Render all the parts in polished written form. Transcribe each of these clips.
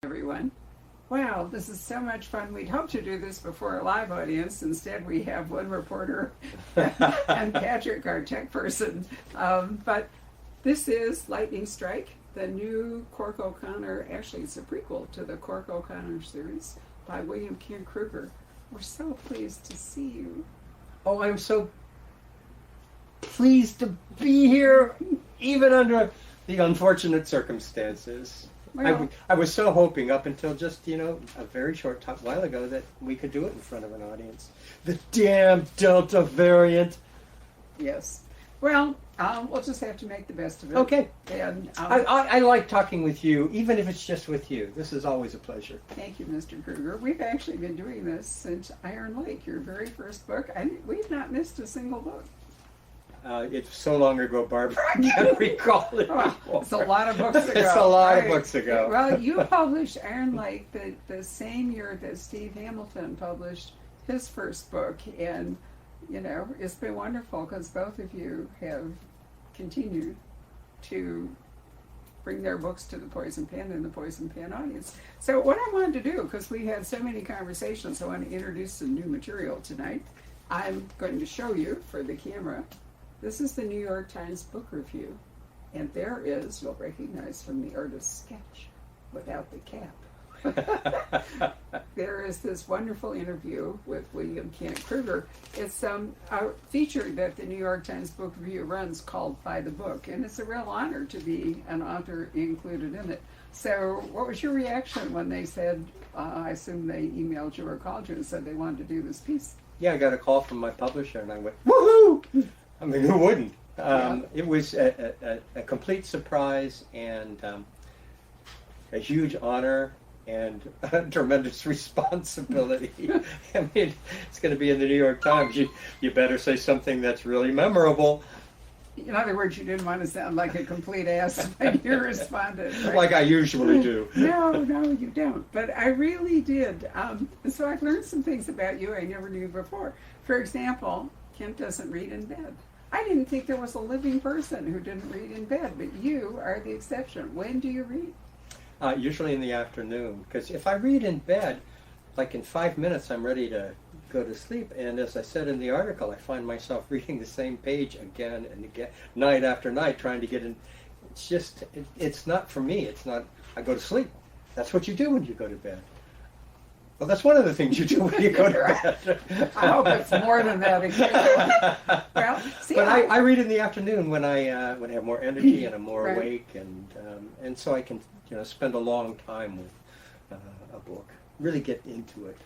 Everyone. Wow, this is so much fun. We'd hoped to do this before a live audience. Instead, we have one reporter and Patrick, our tech person. But this is Lightning Strike, the new Cork O'Connor. Actually, it's a prequel to the Cork O'Connor series by William Kent Krueger. We're so pleased to see you. Oh, I'm so pleased to be here, even under the unfortunate circumstances. Well, I was so hoping up until just, a very short while ago that we could do it in front of an audience. The damn Delta variant. yes. Well, we'll just have to make the best of it. Okay. And I like talking with you, even if it's just with you. This is always a pleasure. thank you, Mr. Krueger. We've actually been doing this since Iron Lake, your very first book. We've not missed a single book. It's so long ago, Barbara, I can't recall it. Oh, it's a lot of books ago. It's a lot Right. of books ago. Well, you published Iron Lake the same year that Steve Hamilton published his first book. And, it's been wonderful because both of you have continued to bring their books to the Poison Pen and the Poison Pen audience. So what I wanted to do, because we had so many conversations, I want to introduce some new material tonight. I'm going to show you for the camera. This is the New York Times book review. And there is, you'll recognize from the artist's sketch, without the cap. There is this wonderful interview with William Kent Krueger. It's a feature that the New York Times Book Review runs called By the Book, and it's a real honor to be an author included in it. So what was your reaction when they said, I assume they emailed you or called you and said they wanted to do this piece? Yeah, I got a call from my publisher and I went, woohoo! I mean, who wouldn't? It was a complete surprise and a huge honor and a tremendous responsibility. I mean, it's going to be in the New York Times. You better say something that's really memorable. In other words, you didn't want to sound like a complete ass when you responded. Right? Like I usually do. No, you don't. But I really did. So I've learned some things about you I never knew before. For example, Kent doesn't read in bed. I didn't think there was a living person who didn't read in bed, but you are the exception. When do you read? Usually in the afternoon, because if I read in bed, like in 5 minutes, I'm ready to go to sleep. And as I said in the article, I find myself reading the same page again and again, night after night, trying to get in. It's just, it's not for me. It's not, I go to sleep. That's what you do when you go to bed. Well, that's one of the things you do when you go to bed. I hope it's more than that occasionally. Well, see, but I read in the afternoon when I have more energy and I'm more Right. awake, and so I can spend a long time with a book, really get into it.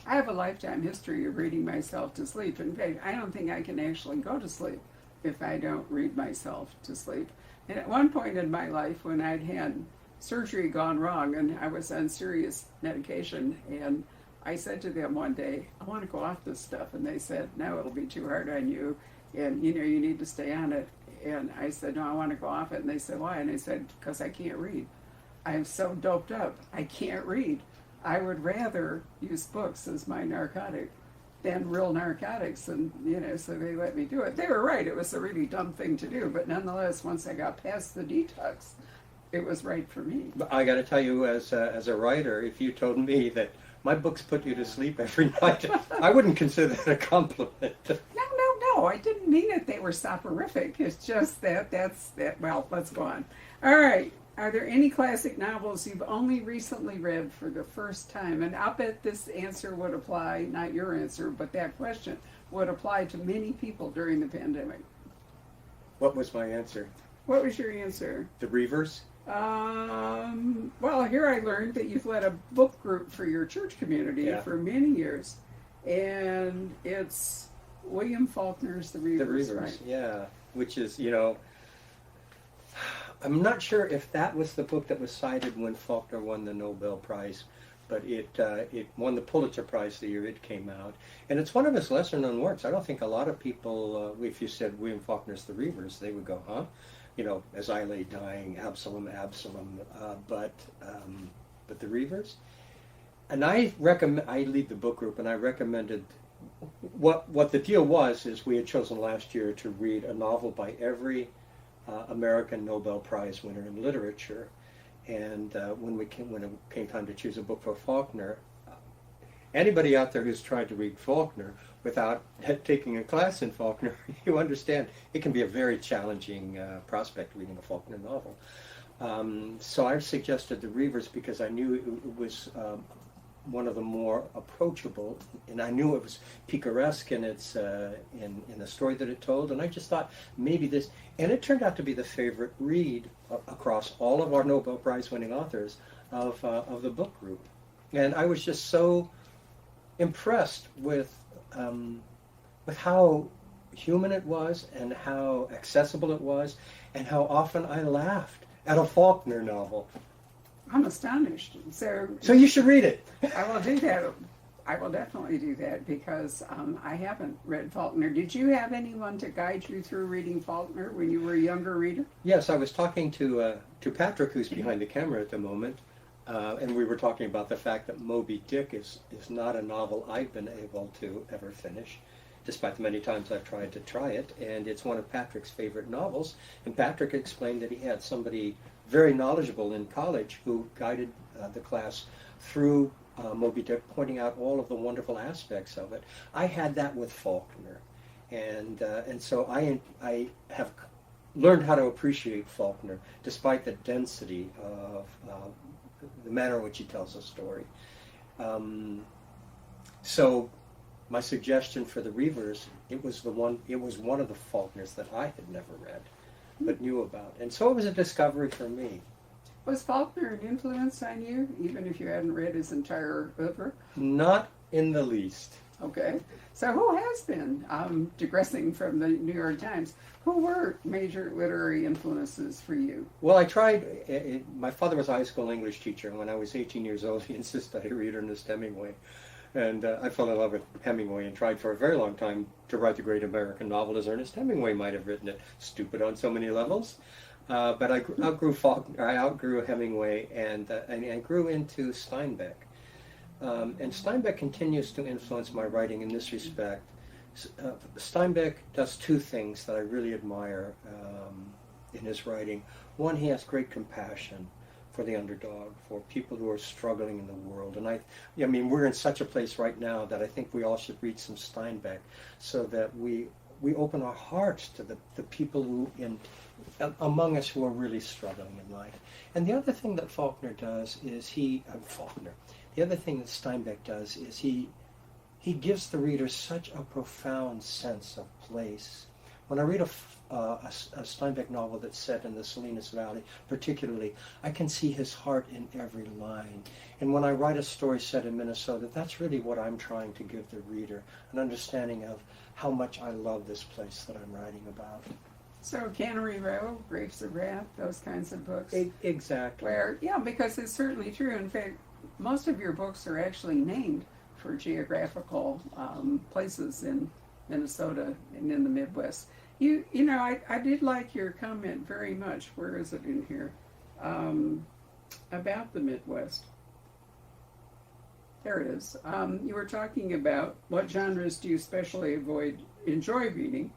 I have a lifetime history of reading myself to sleep. In fact, I don't think I can actually go to sleep if I don't read myself to sleep. And at one point in my life, when I'd had surgery gone wrong and I was on serious medication, and I said to them one day, I want to go off this stuff. And they said, no, it'll be too hard on you. And, you need to stay on it. And I said, no, I want to go off it. And they said, why? And I said, because I can't read. I am so doped up. I can't read. I would rather use books as my narcotic than real narcotics. And, so they let me do it. They were right. It was a really dumb thing to do. But nonetheless, once I got past the detox, it was right for me. But I got to tell you, as a writer, if you told me that my books put you to sleep every night, I wouldn't consider that a compliment. No, I didn't mean it. They were soporific. It's just that's that. Well, let's go on. All right. Are there any classic novels you've only recently read for the first time? And I'll bet this answer would apply, not your answer, but that question would apply to many people during the pandemic. What was my answer? What was your answer? The Reavers? Well, here I learned that you've led a book group for your church community for many years. And it's William Faulkner's The Reavers. The Reavers, right? yeah. Which is, I'm not sure if that was the book that was cited when Faulkner won the Nobel Prize, but it won the Pulitzer Prize the year it came out. And it's one of his lesser-known works. I don't think a lot of people, if you said William Faulkner's The Reavers, they would go, huh? As I lay dying, Absalom, Absalom. But The Reavers? And I lead the book group, and I recommended, what the deal was is we had chosen last year to read a novel by every American Nobel Prize winner in literature. And when it came time to choose a book for Faulkner, anybody out there who's tried to read Faulkner without taking a class in Faulkner, you understand it can be a very challenging prospect reading a Faulkner novel. So I suggested The Reivers because I knew it was one of the more approachable, and I knew it was picaresque in its in the story that it told, and I just thought maybe this, and it turned out to be the favorite read across all of our Nobel Prize winning authors of the book group, and I was just so impressed with how human it was, and how accessible it was, and how often I laughed at a Faulkner novel. I'm astonished. So you should read it. I will do that. I will definitely do that because I haven't read Faulkner. Did you have anyone to guide you through reading Faulkner when you were a younger reader? Yes, I was talking to Patrick, who's behind the camera at the moment, and we were talking about the fact that Moby Dick is not a novel I've been able to ever finish, despite the many times I've tried to try it, and it's one of Patrick's favorite novels. And Patrick explained that he had somebody very knowledgeable in college who guided the class through Moby Dick, pointing out all of the wonderful aspects of it. I had that with Faulkner, and so I have learned how to appreciate Faulkner, despite the density of the manner in which he tells a story. So my suggestion for The Reivers, it was one of the Faulkners that I had never read but knew about, and so it was a discovery for me. Was Faulkner an influence on you, even if you hadn't read his entire oeuvre? Not in the least. Okay. So who has been, digressing from the New York Times, who were major literary influences for you? Well, I tried, my father was a high school English teacher, and when I was 18 years old, he insisted I read Ernest Hemingway. And I fell in love with Hemingway and tried for a very long time to write the great American novel as Ernest Hemingway might have written it. Stupid on so many levels. But I outgrew Faulkner, I outgrew Hemingway, and I grew into Steinbeck. And Steinbeck continues to influence my writing in this respect. Steinbeck does two things that I really admire in his writing. One, he has great compassion for the underdog, for people who are struggling in the world. And I mean, we're in such a place right now that I think we all should read some Steinbeck so that we open our hearts to the people who among us who are really struggling in life. And the other thing that Faulkner does is the other thing that Steinbeck does is he gives the reader such a profound sense of place. When I read a Steinbeck novel that's set in the Salinas Valley, particularly, I can see his heart in every line. And when I write a story set in Minnesota, that's really what I'm trying to give the reader, an understanding of how much I love this place that I'm writing about. So Cannery Row, Grapes of Wrath, those kinds of books. Exactly. Because it's certainly true. In fact, most of your books are actually named for geographical places in Minnesota and in the Midwest. You know, I did like your comment very much. Where is it in here? About the Midwest. There it is. You were talking about what genres do you especially enjoy reading,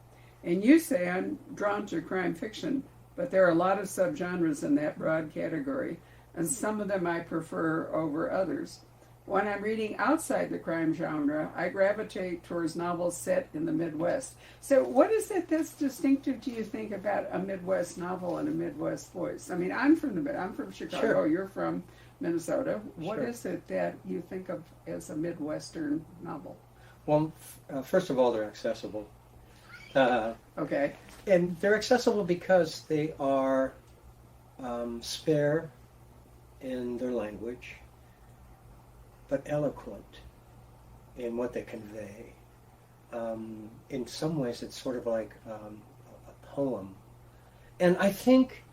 and you say I'm drawn to crime fiction, but there are a lot of subgenres in that broad category, and some of them I prefer over others. When I'm reading outside the crime genre, I gravitate towards novels set in the Midwest. So what is it that's distinctive, do you think, about a Midwest novel and a Midwest voice? I mean, I'm from Chicago, Sure. You're from Minnesota. What Sure. is it that you think of as a Midwestern novel? Well, first of all, they're accessible. Okay. And they're accessible because they are spare in their language, but eloquent in what they convey. In some ways, it's sort of like a poem. And I think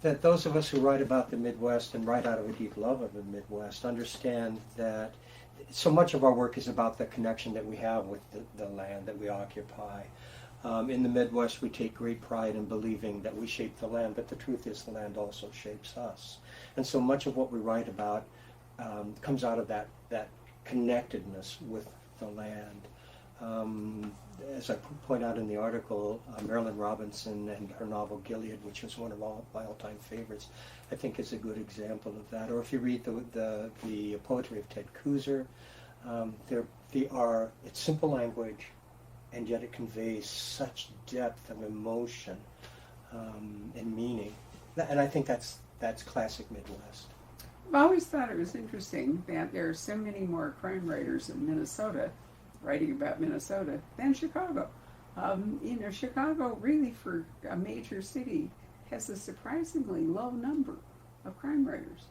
that those of us who write about the Midwest and write out of a deep love of the Midwest understand that so much of our work is about the connection that we have with the land that we occupy. In the Midwest, we take great pride in believing that we shape the land, but the truth is the land also shapes us. And so much of what we write about comes out of that connectedness with the land. As I point out in the article, Marilyn Robinson and her novel Gilead, which is one of my all-time favorites, I think is a good example of that. Or if you read the poetry of Ted Krueger, it's simple language, and yet it conveys such depth of emotion and meaning. And I think that's classic Midwest. I've always thought it was interesting that there are so many more crime writers in Minnesota writing about Minnesota than Chicago. Chicago really, for a major city, has a surprisingly low number of crime writers.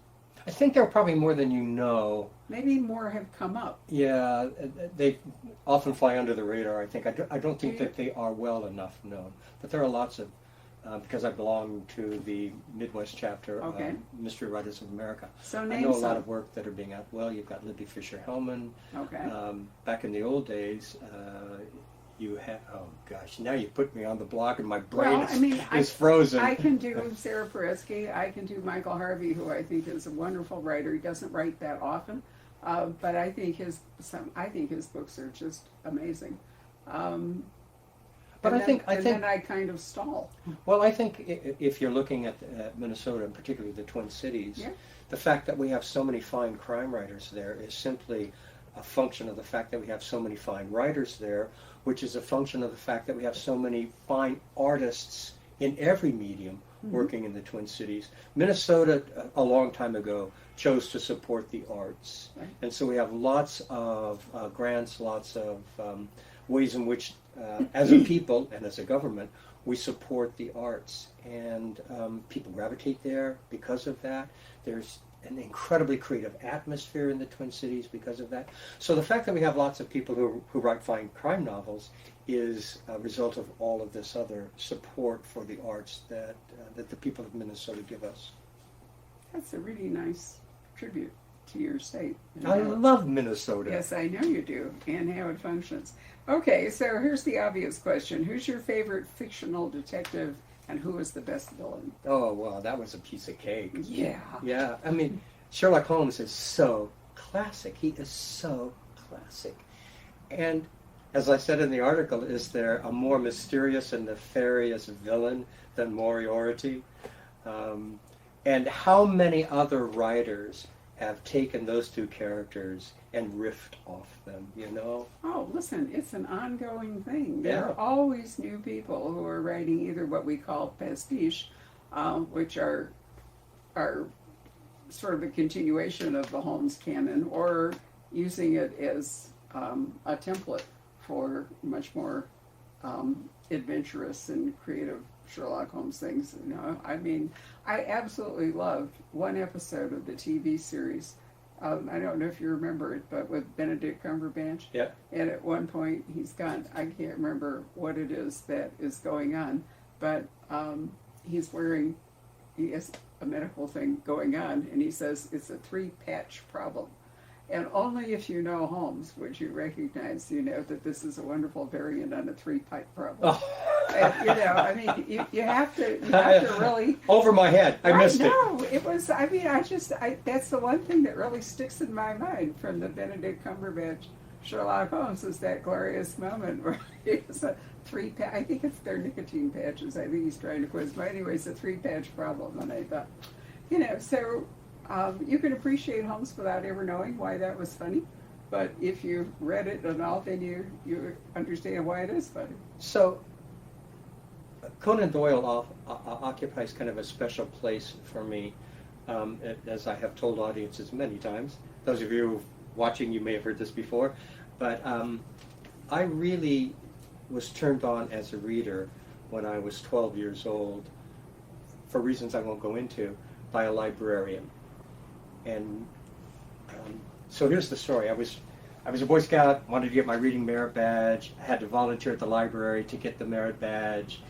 I think there are probably more than you know. Maybe more have come up. Yeah, they often fly under the radar, I think. I don't think that they are well enough known. But there are lots of, because I belong to the Midwest chapter of Mystery Writers of America. So I know a lot of work that are being out. Well, you've got Libby Fisher-Hellman. Okay. Back in the old days, you have, oh gosh, now you put me on the block and my brain is frozen. I can do Sarah Paretsky, I can do Michael Harvey, who I think is a wonderful writer. He doesn't write that often, but I think his books are just amazing. But then I kind of stall. Well, I think if you're looking at Minnesota, and particularly the Twin Cities, the fact that we have so many fine crime writers there is simply a function of the fact that we have so many fine writers there, which is a function of the fact that we have so many fine artists in every medium working in the Twin Cities. Minnesota, a long time ago, chose to support the arts. Right. And so we have lots of grants, lots of ways in which, as a people and as a government, we support the arts. And people gravitate there because of that. There's an incredibly creative atmosphere in the Twin Cities because of that. So the fact that we have lots of people who write fine crime novels is a result of all of this other support for the arts that the people of Minnesota give us. That's a really nice tribute to your state. I love Minnesota. Yes, I know you do, and how it functions. Okay, so here's the obvious question. Who's your favorite fictional detective, and who is the best villain? Oh, well, that was a piece of cake. Yeah. Yeah, I mean, Sherlock Holmes is so classic. He is so classic. And as I said in the article, is there a more mysterious and nefarious villain than Moriarty? And how many other writers have taken those two characters and riffed off them, you know? Oh, listen, it's an ongoing thing. There are always new people who are writing either what we call pastiche, which are sort of a continuation of the Holmes canon, or using it as a template for much more adventurous and creative Sherlock Holmes things. You know, I mean, I absolutely loved one episode of the TV series. I don't know if you remember it, but with Benedict Cumberbatch. Yeah. And at one point, I can't remember what it is that is going on, but he has a medical thing going on, and he says it's a 3-patch problem. And only if you know Holmes would you recognize, that this is a wonderful variant on a 3-pipe problem. Oh. And, I mean, you have to really... Over my head. I missed it. No, it was, I mean, that's the one thing that really sticks in my mind from the Benedict Cumberbatch Sherlock Holmes is that glorious moment where it's a 3-patch, I think it's their nicotine patches, I think he's trying to quiz, but anyway, it's a 3-patch problem, and I thought, so... you can appreciate Holmes without ever knowing why that was funny, but if you read it and all, then you understand why it is funny. So, Conan Doyle occupies kind of a special place for me, as I have told audiences many times. Those of you watching, you may have heard this before, but I really was turned on as a reader when I was 12 years old, for reasons I won't go into, by a librarian. And so here's the story. I was a Boy Scout, wanted to get my reading merit badge. I had to volunteer at the library to get the merit badge.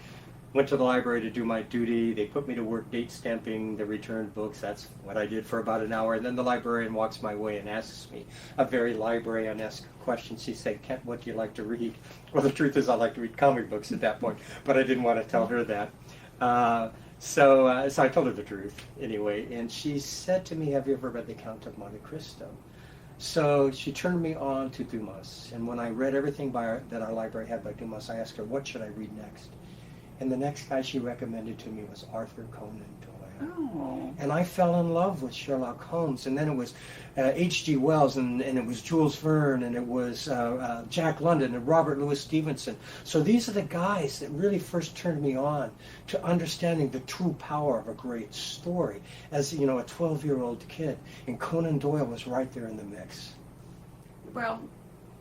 Went to the library to do my duty. They put me to work date stamping the returned books. That's what I did for about an hour. And then the librarian walks my way and asks me a very librarian-esque question. She said, "Kent, what do you like to read?" Well, the truth is I like to read comic books at that point, but I didn't want to tell her that. So I told her the truth anyway, and she said to me, "Have you ever read the Count of Monte Cristo?" So she turned me on to Dumas, and when I read everything that our library had by Dumas, I asked her, what should I read next? And the next guy she recommended to me was Arthur Conan Doyle. Oh. And I fell in love with Sherlock Holmes, and then it was H.G. Wells, and it was Jules Verne, and it was Jack London, and Robert Louis Stevenson. So these are the guys that really first turned me on to understanding the true power of a great story as, a 12-year-old kid. And Conan Doyle was right there in the mix. Well,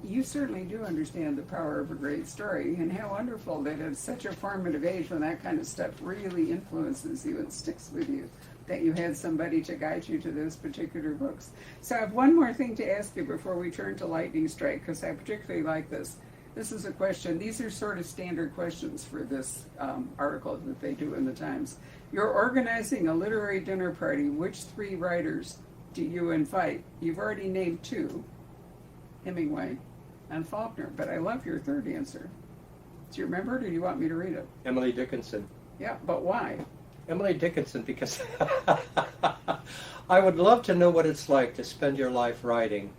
you certainly do understand the power of a great story, and how wonderful that at such a formative age, when that kind of stuff really influences you and sticks with you, that you had somebody to guide you to those particular books. So I have one more thing to ask you before we turn to Lightning Strike, because I particularly like this. This is a question. These are sort of standard questions for this article that they do in the Times. You're organizing a literary dinner party. Which 3 writers do you invite? You've already named 2, Hemingway and Faulkner, but I love your third answer. Do you remember it, or do you want me to read it? Emily Dickinson. Yeah, but why? Emily Dickinson, because I would love to know what it's like to spend your life writing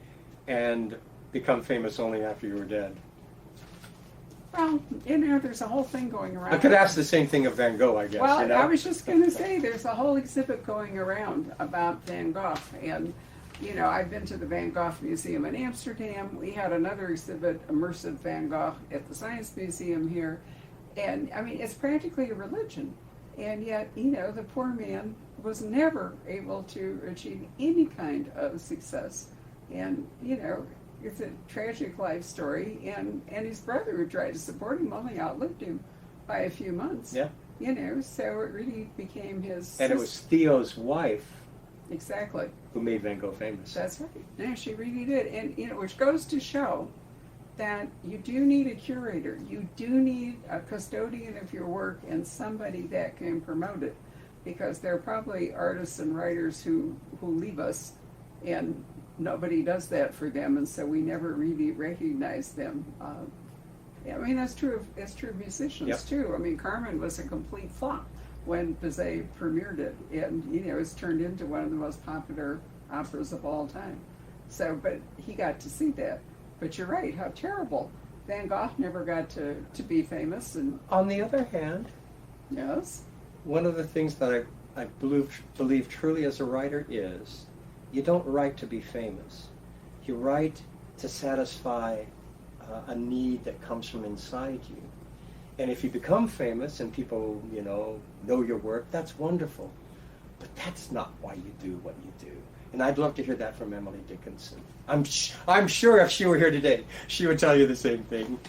and become famous only after you were dead. Well, there's a whole thing going around. I could ask the same thing of Van Gogh, I guess. Well, I was just going to say, there's a whole exhibit going around about Van Gogh, and I've been to the Van Gogh Museum in Amsterdam. We had another exhibit, Immersive Van Gogh, at the Science Museum here. And, it's practically a religion. And yet, the poor man was never able to achieve any kind of success. And, it's a tragic life story. And his brother, who tried to support him, only outlived him by a few months. Yeah. So it really became his... And it was Theo's wife. Exactly. Who made Van Gogh famous. That's right. Yeah, she really did. And, which goes to show that you do need a curator. You do need a custodian of your work and somebody that can promote it. Because there are probably artists and writers who leave us, and nobody does that for them, and so we never really recognize them. That's true of musicians, yep. too. Carmen was a complete flop when Bizet premiered it, and it's turned into one of the most popular operas of all time. So, but he got to see that. But you're right, how terrible. Van Gogh never got to be famous. And on the other hand, yes, one of the things that I believe truly as a writer is, you don't write to be famous. You write to satisfy a need that comes from inside you. And if you become famous and people, know your work, that's wonderful. But that's not why you do what you do. And I'd love to hear that from Emily Dickinson. I'm sure if she were here today, she would tell you the same thing.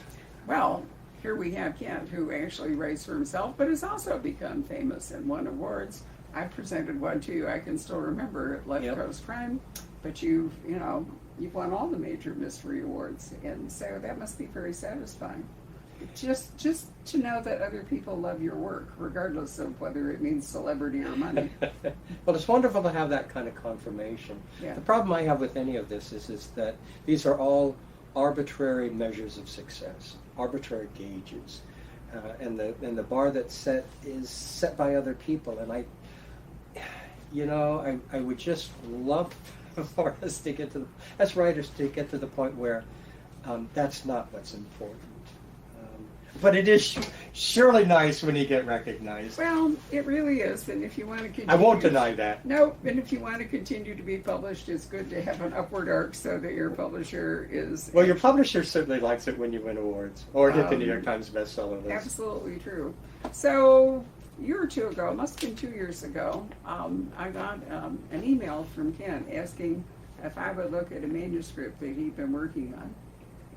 Well, here we have Kent, who actually writes for himself, but has also become famous and won awards. I presented one to you, I can still remember, at Left Coast Crime. But you've won all the major mystery awards, and so that must be very satisfying. Just to know that other people love your work, regardless of whether it means celebrity or money. Well, it's wonderful to have that kind of confirmation. Yeah. The problem I have with any of this is that these are all arbitrary measures of success, arbitrary gauges, and the bar that's set is set by other people. And I would just love for us to get as writers, to get to the point where that's not what's important. But it is surely nice when you get recognized. Well, it really is, and if you want to continue... I won't deny that. No, and if you want to continue to be published, it's good to have an upward arc so that your publisher is... Well, your publisher certainly likes it when you win awards, or hit the New York Times bestseller list. Absolutely true. So, a year or two ago, must have been 2 years ago, I got an email from Ken asking if I would look at a manuscript that he'd been working on.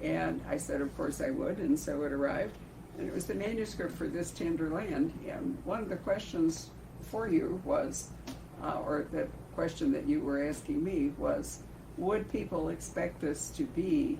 And I said, of course I would, and so it arrived. And it was the manuscript for This Tender Land. And one of the questions for you was, or the question that you were asking me was, would people expect this to be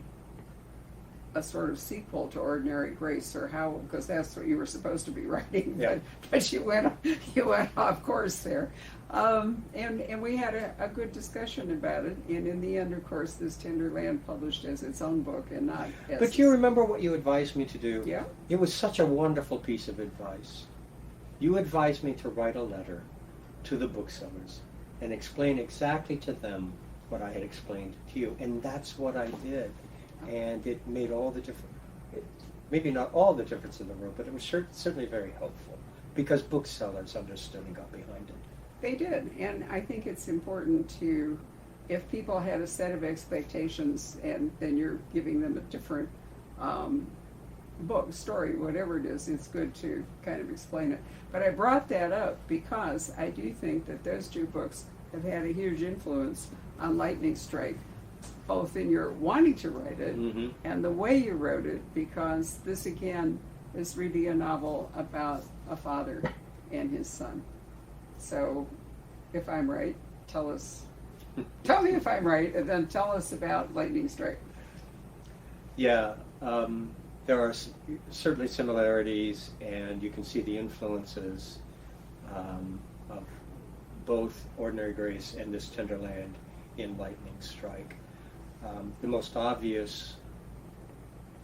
a sort of sequel to Ordinary Grace, or how, because that's what you were supposed to be writing, yeah. but you went off course there. And we had a good discussion about it, and in the end, of course, This Tender Land published as its own book and not as... But you remember what you advised me to do? Yeah. It was such a wonderful piece of advice. You advised me to write a letter to the booksellers and explain exactly to them what I had explained to you. And that's what I did. And it made all the difference, maybe not all the difference in the world, but it was certainly very helpful because booksellers understood and got behind it. They did, and I think it's important to, if people had a set of expectations and then you're giving them a different book, story, whatever it is, it's good to kind of explain it. But I brought that up because I do think that those two books have had a huge influence on Lightning Strike, both in your wanting to write it and the way you wrote it, because this again is really a novel about a father and his son. So if I'm right, tell me if I'm right, and then tell us about Lightning Strike. Yeah, there are certainly similarities, and you can see the influences of both Ordinary Grace and This Tender Land in Lightning Strike. The most obvious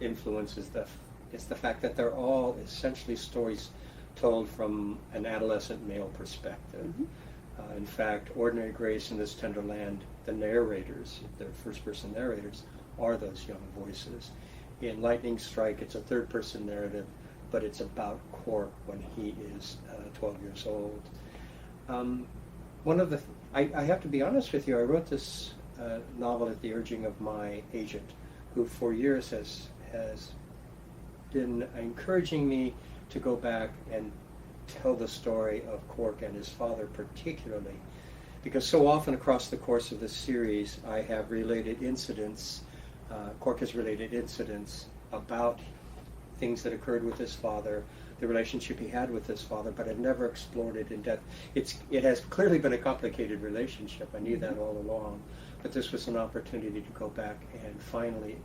influence is the fact that they're all essentially stories told from an adolescent male perspective. In fact, Ordinary Grace and This Tender Land, the narrators, the first-person narrators, are those young voices. In Lightning Strike, it's a third-person narrative, but it's about Cork when he is 12 years old. I have to be honest with you, I wrote this novel at the urging of my agent, who for years has been encouraging me to go back and tell the story of Cork and his father particularly, because so often across the course of this series I have related incidents, Cork has related incidents about things that occurred with his father, the relationship he had with his father, but I've never explored it in depth. It has clearly been a complicated relationship, I knew that all along, but this was an opportunity to go back and finally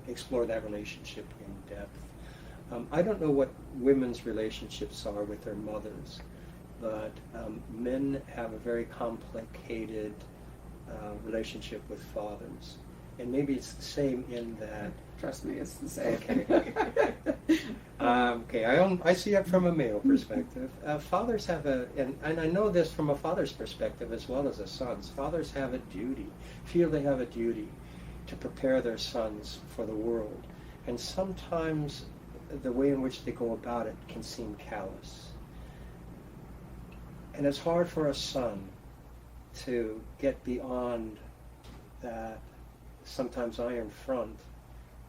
explore that relationship in depth. I don't know what women's relationships are with their mothers, but men have a very complicated relationship with fathers. And maybe it's the same in that... Trust me, it's the same. Okay, I see it from a male perspective. Fathers have and I know this from a father's perspective as well as a son's. Fathers have a duty, feel they have a duty to prepare their sons for the world. And sometimes the way in which they go about it can seem callous. And it's hard for a son to get beyond that sometimes iron front,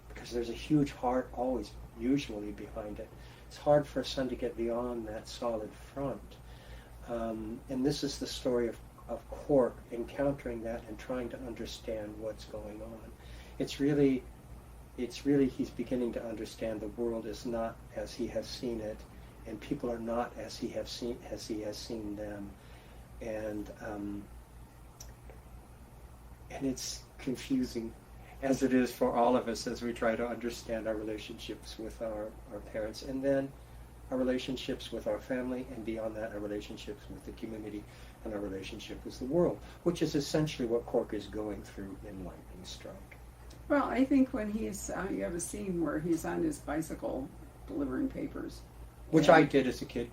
because there's a huge heart always, usually, behind it. It's hard for a son to get beyond that solid front. And this is the story of Cork encountering that and trying to understand what's going on. It's really he's beginning to understand the world is not as he has seen it, and people are not as he has seen them, and it's confusing, as it is for all of us as we try to understand our relationships with our parents, and then our relationships with our family, and beyond that, our relationships with the community and our relationship with the world, which is essentially what Cork is going through in Lightning Strike. Well, I think when he's, you have a scene where he's on his bicycle delivering papers. Which I did as a kid.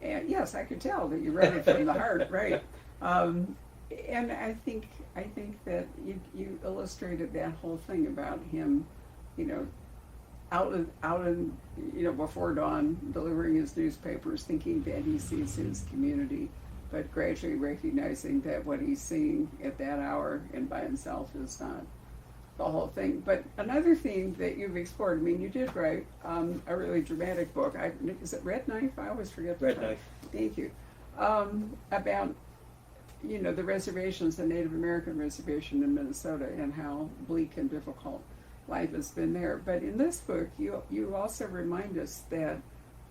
And yes, I could tell that you wrote it from the heart, right? And I think that you illustrated that whole thing about him, out in before dawn, delivering his newspapers, thinking that he sees his community, but gradually recognizing that what he's seeing at that hour and by himself is not the whole thing. But another theme that you've explored, you did write a really dramatic book. Is it Red Knife? I always forget the Red title. Knife. Thank you. About the reservations, the Native American reservation in Minnesota, and how bleak and difficult life has been there. But in this book, you also remind us that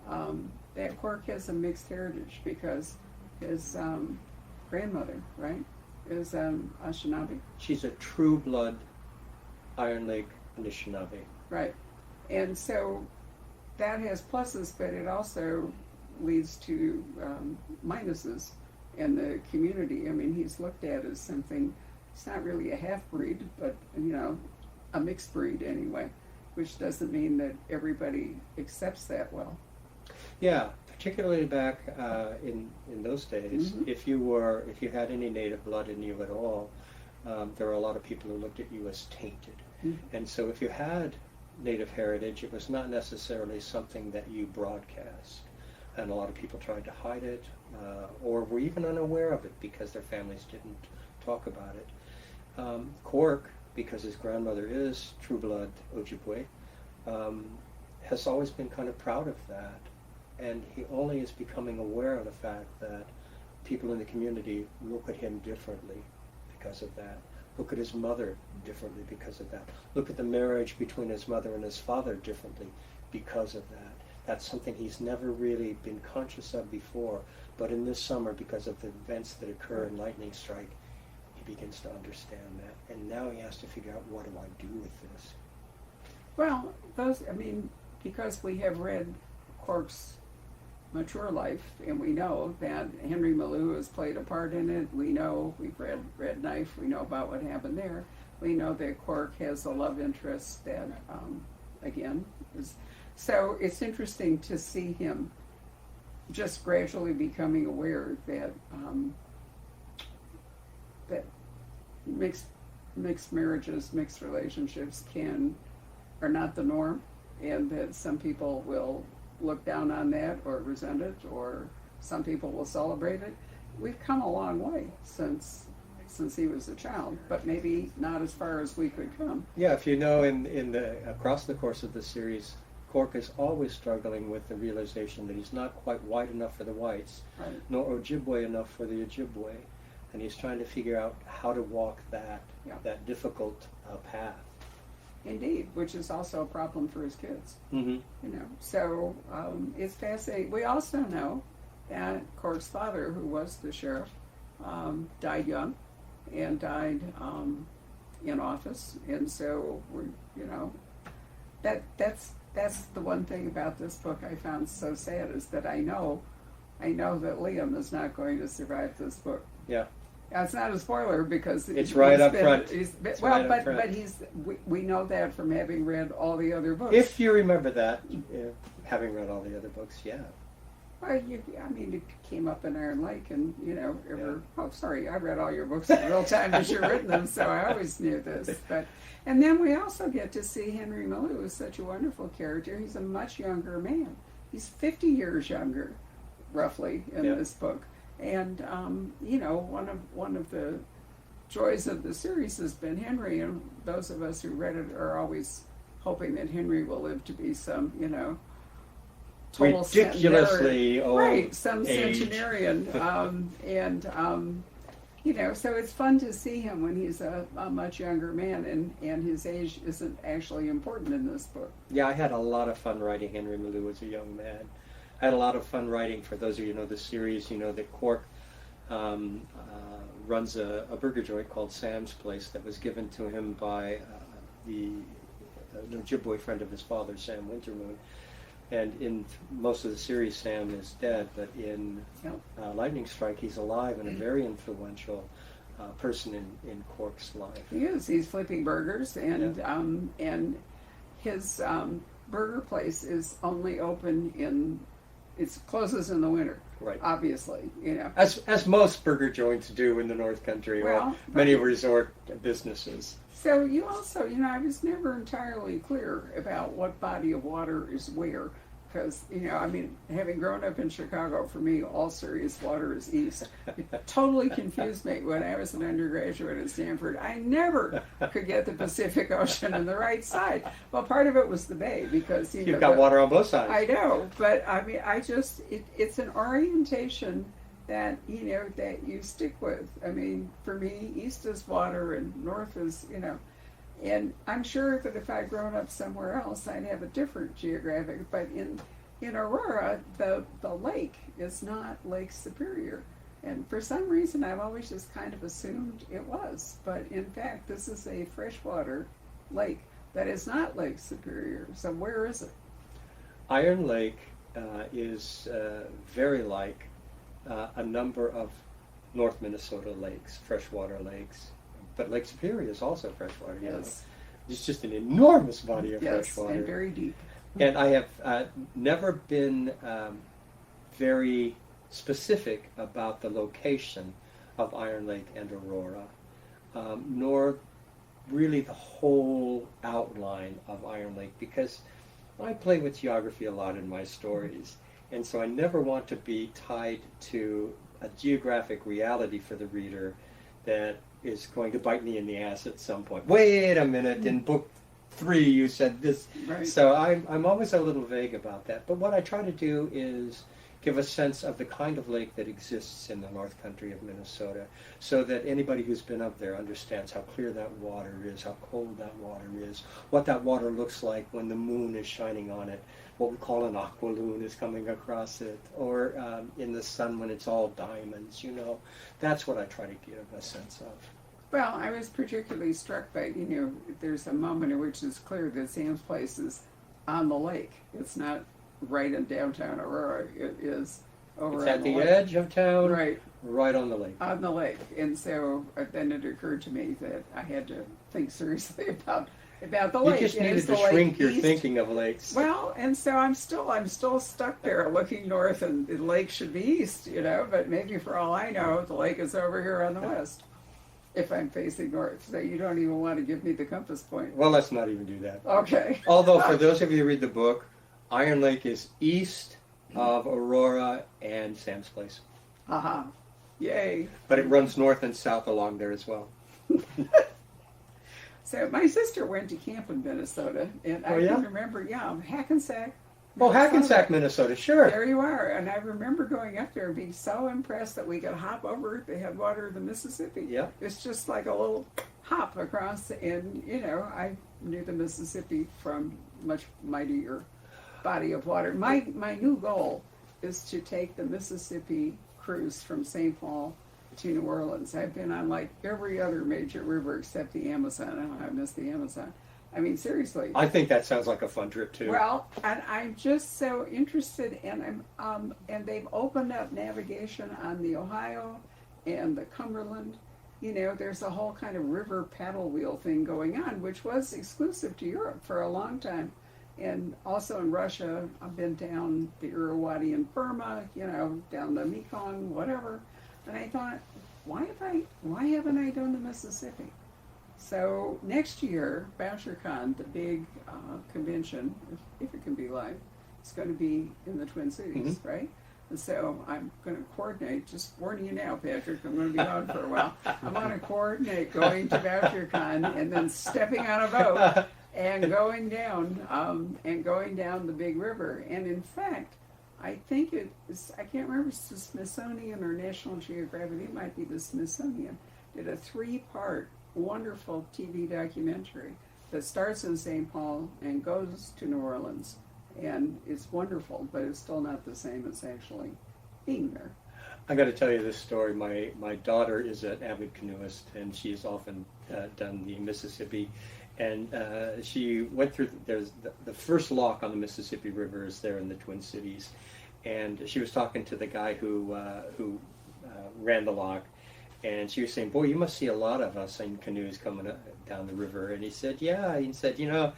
that Cork has a mixed heritage, because his grandmother, right, is Anishinaabe. She's a true blood Iron Lake Anishinaabe. Right. And so that has pluses, but it also leads to minuses in the community. He's looked at as something, it's not really a half-breed, but, a mixed breed anyway, which doesn't mean that everybody accepts that well. Yeah, particularly back in those days, if you had any native blood in you at all, there are a lot of people who looked at you as tainted. Mm-hmm. And so if you had Native heritage, it was not necessarily something that you broadcast. And a lot of people tried to hide it, or were even unaware of it because their families didn't talk about it. Cork, because his grandmother is true blood Ojibwe, has always been kind of proud of that. And he only is becoming aware of the fact that people in the community look at him differently because of that. Look at his mother differently because of that. Look at the marriage between his mother and his father differently because of that. That's something he's never really been conscious of before. But in this summer, because of the events that occur in Lightning Strike, he begins to understand that. And now he has to figure out, what do I do with this? Well, because we have read Cork's mature life, and we know that Henry Malou has played a part in it. We know, we've read Red Knife, we know about what happened there. We know that Cork has a love interest that, again, is... So it's interesting to see him just gradually becoming aware that that mixed marriages, mixed relationships are not the norm, and that some people will look down on that or resent it, or some people will celebrate it. We've come a long way since he was a child, but maybe not as far as we could come. Yeah, if you know, across the course of the series, Cork is always struggling with the realization that he's not quite white enough for the whites, Right. nor Ojibwe enough for the Ojibwe, and he's trying to figure out how to walk that difficult path. Indeed, which is also a problem for his kids. Mm-hmm. So it's fascinating. We also know that Cork's father, who was the sheriff, died young and died in office, and so that's the one thing about this book I found so sad, is that I know that Liam is not going to survive this book. Yeah. It's not a spoiler because it's right up front. We know that from having read all the other books. If you remember that, having read all the other books, yeah. Well, it came up in Iron Lake, and Oh, sorry, I read all your books in real time as you've written them, so I always knew this. And then we also get to see Henry Malou, who's such a wonderful character. He's a much younger man. He's 50 years younger, roughly, in this book. And one of the joys of the series has been Henry, and those of us who read it are always hoping that Henry will live to be some, total ridiculously old, right, some age. Centenarian, so it's fun to see him when he's a much younger man, and his age isn't actually important in this book. Yeah, I had a lot of fun writing Henry Malou as a young man. I had a lot of fun writing, for those of you who know the series, that Cork runs a burger joint called Sam's Place that was given to him by the Ojibwe friend of his father, Sam Wintermoon. And in most of the series, Sam is dead, but in Lightning Strike, he's alive and a very influential person in Cork's life. He is. He's flipping burgers, and his burger place is only open it closes in the winter. Right. Obviously, As most burger joints do in the North Country, or many resort businesses. So you also, I was never entirely clear about what body of water is where, because, having grown up in Chicago, for me, all serious water is east. It totally confused me when I was an undergraduate at Stanford. I never could get the Pacific Ocean on the right side. Well, part of it was the bay, because, You've got water on both sides. I know, but, it's an orientation that that you stick with. For me, east is water and north is and I'm sure that if I'd grown up somewhere else, I'd have a different geographic. But in Aurora, the lake is not Lake Superior, and for some reason I've always just kind of assumed it was. But in fact, this is a freshwater lake that is not Lake Superior. So where is it? Iron Lake is very like a number of North Minnesota lakes, freshwater lakes, but Lake Superior is also freshwater. Yes. It's just an enormous body of freshwater. And very deep. And I have never been very specific about the location of Iron Lake and Aurora. nor really the whole outline of Iron Lake, because I play with geography a lot in my stories, and so I never want to be tied to a geographic reality for the reader that is going to bite me in the ass at some point. Wait a minute, in book 3 you said this. Right. So I'm always a little vague about that. But what I try to do is give a sense of the kind of lake that exists in the North Country of Minnesota, so that anybody who's been up there understands how clear that water is, how cold that water is, what that water looks like when the moon is shining on it, what we call an aqualoon is coming across it, or in the sun when it's all diamonds, you know. That's what I try to give a sense of. Well, I was particularly struck by, you know, there's a moment in which it's clear that Sam's place is on the lake. It's not right in downtown Aurora. It is over It's on at the lake. edge of town, Right, right on the lake. on the lake. And so then it occurred to me that I had to think seriously about the You lake. just And needed is to the lake shrink your east? thinking of lakes. Well, and so I'm still stuck there looking north, and the lake should be east, you know, but maybe for all I know, the lake is over here on the west, if I'm facing north. So you don't even want to give me the compass point. Well, let's not even do that. Okay. Although, for those of you who read the book, Iron Lake is east of Aurora and Sam's Place. Uh-huh. Yay. But it runs north and south along there as well. So my sister went to camp in Minnesota, and I Oh, yeah? can remember, Hackensack. Oh, Minnesota. Hackensack, Minnesota, sure. There you are. And I remember going up there and being so impressed that we could hop over the headwater of the Mississippi. Yeah. It's just like a little hop across, and, you know, I knew the Mississippi from much mightier body of water. My new goal is to take the Mississippi cruise from St. Paul to New Orleans. I've been on like every other major river except the Amazon. I don't know, I miss the Amazon. I mean, seriously. I think that sounds like a fun trip, too. Well, and I'm just so interested, and and they've opened up navigation on the Ohio and the Cumberland. You know, there's a whole kind of river paddle wheel thing going on, which was exclusive to Europe for a long time. And also in Russia, I've been down the Irrawaddy in Burma, you know, down the Mekong, whatever. And I thought, why haven't I done the Mississippi? So next year, BoucherCon, the big convention, if it can be live, it's going to be in the Twin Cities, right? And so I'm going to coordinate, just warning you now, Patrick, I'm going to be gone for a while. I'm going to coordinate going to BoucherCon and then stepping on a boat and going down the big river. And in fact, I think I can't remember if it's the Smithsonian or National Geographic, it might be the Smithsonian, did a 3-part wonderful TV documentary that starts in St. Paul and goes to New Orleans. And it's wonderful, but it's still not the same as actually being there. I got to tell you this story. My daughter is an avid canoeist, and she has often done the Mississippi. And she went through, there's the first lock on the Mississippi River is there in the Twin Cities. And she was talking to the guy who ran the lock. And she was saying, boy, you must see a lot of us in canoes coming down the river. And he said, yeah. He said, you know,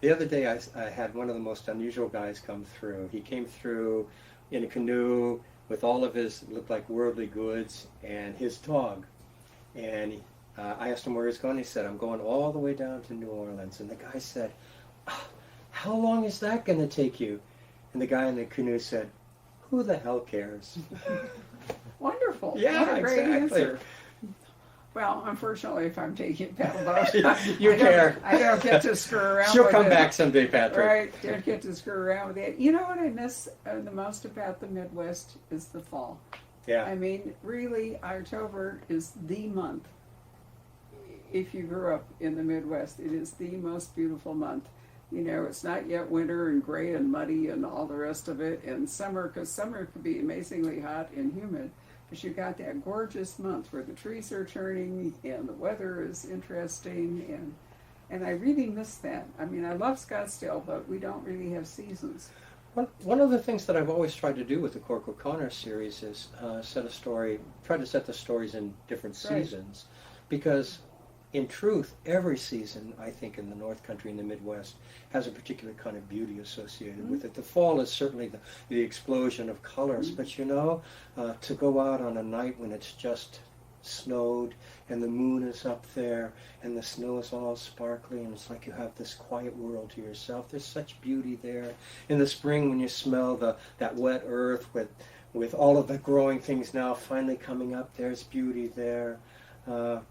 the other day I had one of the most unusual guys come through. He came through in a canoe with all of his, looked like worldly goods, and his dog. And I asked him where he was going. He said, I'm going all the way down to New Orleans. And the guy said, how long is that going to take you? And the guy in the canoe said, who the hell cares? Wonderful. Yeah, What a great exactly. answer. Well, unfortunately, if I'm taking paddle boat, You care. I don't get to screw around She'll with come it. back someday, Patrick. Right, don't get to screw around with it. You know what I miss the most about the Midwest is the fall. Yeah. I mean, really, October is the month. If you grew up in the Midwest, it is the most beautiful month. You know, it's not yet winter and gray and muddy and all the rest of it, and summer, because summer could be amazingly hot and humid. But you got that gorgeous month where the trees are turning and the weather is interesting, and I really miss that. I mean, I love Scottsdale, but we don't really have seasons. One of the things that I've always tried to do with the Cork O'Connor series is try to set the stories in different Right. seasons. Because in truth, every season, I think, in the North Country and the Midwest has a particular kind of beauty associated with it. The fall is certainly the explosion of colors, but you know, to go out on a night when it's just snowed and the moon is up there and the snow is all sparkly and it's like you have this quiet world to yourself. There's such beauty there. In the spring when you smell that wet earth with all of the growing things now finally coming up, there's beauty there. The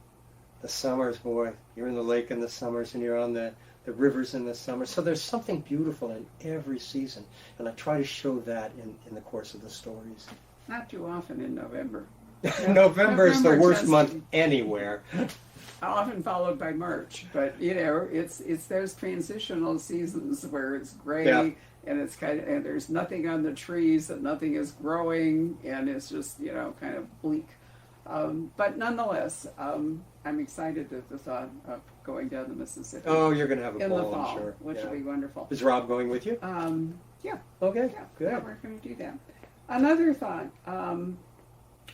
summers, boy, you're in the lake in the summers and you're on the rivers in the summer. So there's something beautiful in every season. And I try to show that in the course of the stories. Not too often in November. November is the worst tends month anywhere. Often followed by March, but you know, it's those transitional seasons where it's gray Yeah. and it's and there's nothing on the trees and nothing is growing and it's just, you know, kind of bleak. But nonetheless, I'm excited at the thought of going down the Mississippi. Oh, you're going to have a in the ball, fall, I'm sure. which Yeah. will be wonderful. Is Rob going with you? Yeah. Okay, Yeah, good. yeah, we're going to do that. Another thought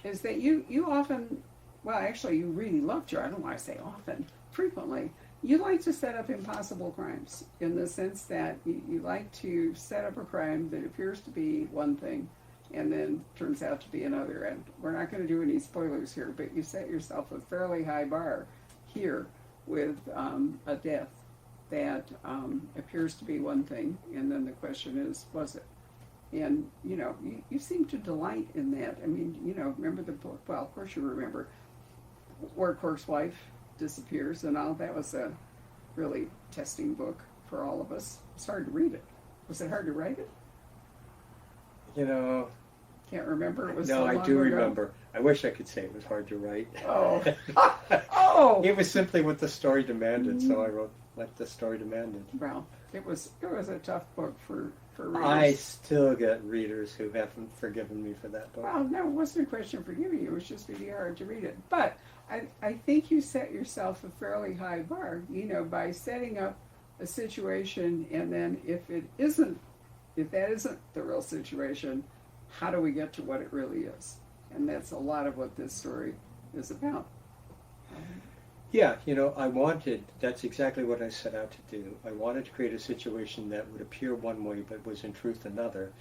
is that you often, well, actually, you really love to, I don't want to say often, frequently, you like to set up impossible crimes in the sense that you like to set up a crime that appears to be one thing and then turns out to be another. And we're not going to do any spoilers here, but you set yourself a fairly high bar here with a death that appears to be one thing, and then the question is, was it? And, you know, you seem to delight in that. I mean, you know, remember the book, well, of course you remember, where Quirk's wife disappears and all. That was a really testing book for all of us. It's hard to read it. Was it hard to write it? You know, Can't remember. It was no, so I long do ago. remember. I wish I could say it was hard to write. Oh. Oh! It was simply what the story demanded, so I wrote what the story demanded. Well, it was a tough book for readers. I still get readers who haven't forgiven me for that book. Well, no, it wasn't a question of forgiving you. It was just really hard to read it. But I think you set yourself a fairly high bar, you know, by setting up a situation, and then if that isn't the real situation, how do we get to what it really is? And that's a lot of what this story is about. Yeah, you know, that's exactly what I set out to do. I wanted to create a situation that would appear one way but was in truth another.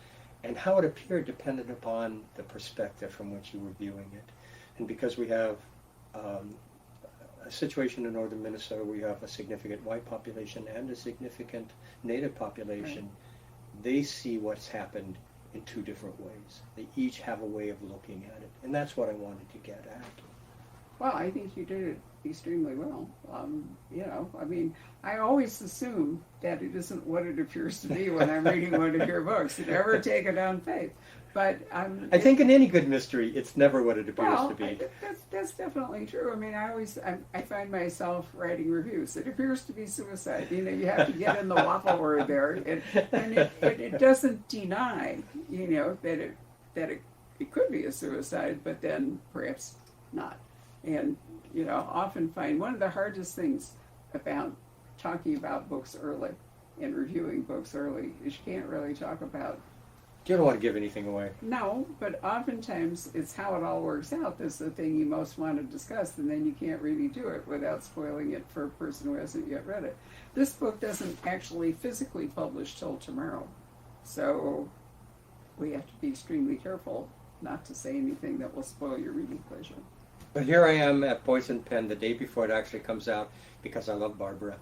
And how it appeared depended upon the perspective from which you were viewing it. And because we have a situation in northern Minnesota where you have a significant white population and a significant native population, they see what's happened in two different ways. They each have a way of looking at it. And that's what I wanted to get at. Well, I think you did it extremely well. You know, I mean, I always assume that it isn't what it appears to be when I'm reading one of your books. Never take it on faith. But I think in any good mystery, it's never what it appears to be. That's definitely true. I mean, I find myself writing reviews. It appears to be suicide. You know, you have to get in the waffle word there, and it doesn't deny, you know, that it could be a suicide, but then perhaps not. And you know, often find one of the hardest things about talking about books early and reviewing books early is you can't really talk about. You don't want to give anything away. No, but oftentimes it's how it all works out that's the thing you most want to discuss, and then you can't really do it without spoiling it for a person who hasn't yet read it. This book doesn't actually physically publish till tomorrow, so we have to be extremely careful not to say anything that will spoil your reading pleasure. But here I am at Poison Pen the day before it actually comes out because I love Barbara.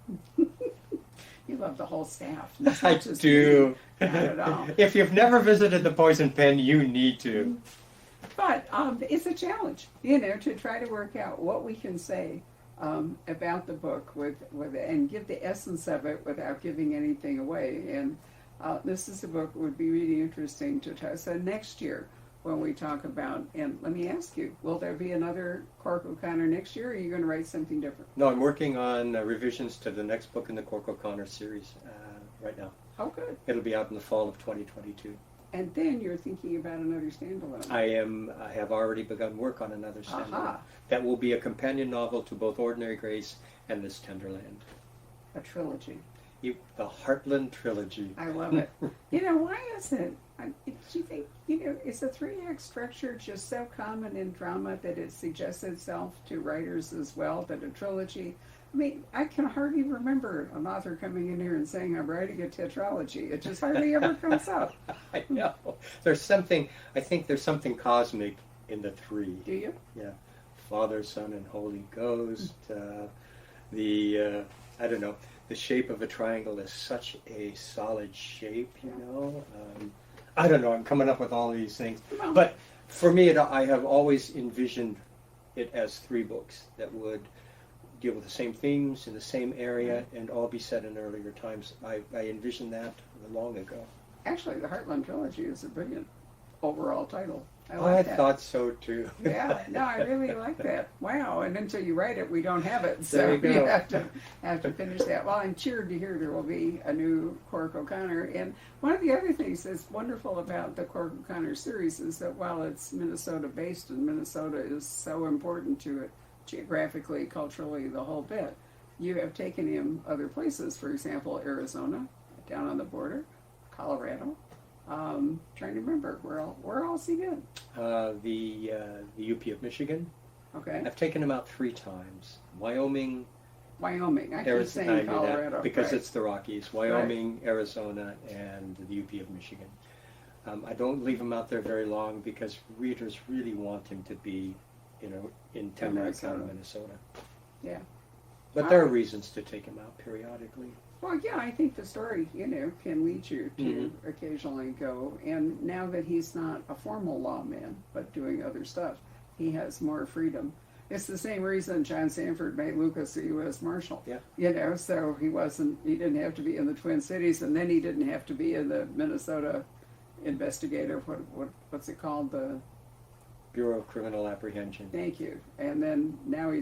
You love the whole staff. It's I not just do. you. Not at all. If you've never visited the Poison Pen, you need to. But it's a challenge, you know, to try to work out what we can say about the book and give the essence of it without giving anything away. And this is a book that would be really interesting to try. So next year, when we talk about, and let me ask you, will there be another Cork O'Connor next year, or are you going to write something different? No, I'm working on revisions to the next book in the Cork O'Connor series right now. Oh, good. It'll be out in the fall of 2022. And then you're thinking about another standalone. I have already begun work on another standalone. Aha. That will be a companion novel to both Ordinary Grace and This Tender Land. A trilogy. The Heartland Trilogy. I love it. You know, why is it? Do you think, you know, is a 3-act structure just so common in drama that it suggests itself to writers as well, that a trilogy? I mean, I can hardly remember an author coming in here and saying, I'm writing a tetralogy. It just hardly ever comes up. I know. I think there's something cosmic in the three. Do you? Yeah. Father, Son, and Holy Ghost. I don't know, the shape of a triangle is such a solid shape, you know. I don't know, I'm coming up with all these things. But for me, I have always envisioned it as 3 books that would deal with the same themes in the same area and all be set in earlier times. I envisioned that long ago. Actually, the Heartland Trilogy is a brilliant overall title. I I like that. thought so too. Yeah, no, I really like that. Wow, and until you write it, we don't have it, so There you go. have to finish that. Well, I'm cheered to hear there will be a new Cork O'Connor. And one of the other things that's wonderful about the Cork O'Connor series is that while it's Minnesota-based, and Minnesota is so important to it geographically, culturally, the whole bit, you have taken him other places. For example, Arizona, down on the border, Colorado. Trying to remember where else he been? The UP of Michigan. Okay, I've taken him out 3 times. Wyoming, Wyoming. I keep Arizona, saying Colorado because right. it's the Rockies. Wyoming, Arizona, and the UP of Michigan. I don't leave him out there very long because readers really want him to be, in Tamarack County, Minnesota. Yeah. But there are reasons to take him out periodically. Well, yeah, I think the story, can lead you to occasionally go. And now that he's not a formal lawman, but doing other stuff, he has more freedom. It's the same reason John Sanford made Lucas a U.S. Marshal. Yeah. So he didn't have to be in the Twin Cities, and then he didn't have to be in the Minnesota investigative, what's it called? The Bureau of Criminal Apprehension. Thank you. And then now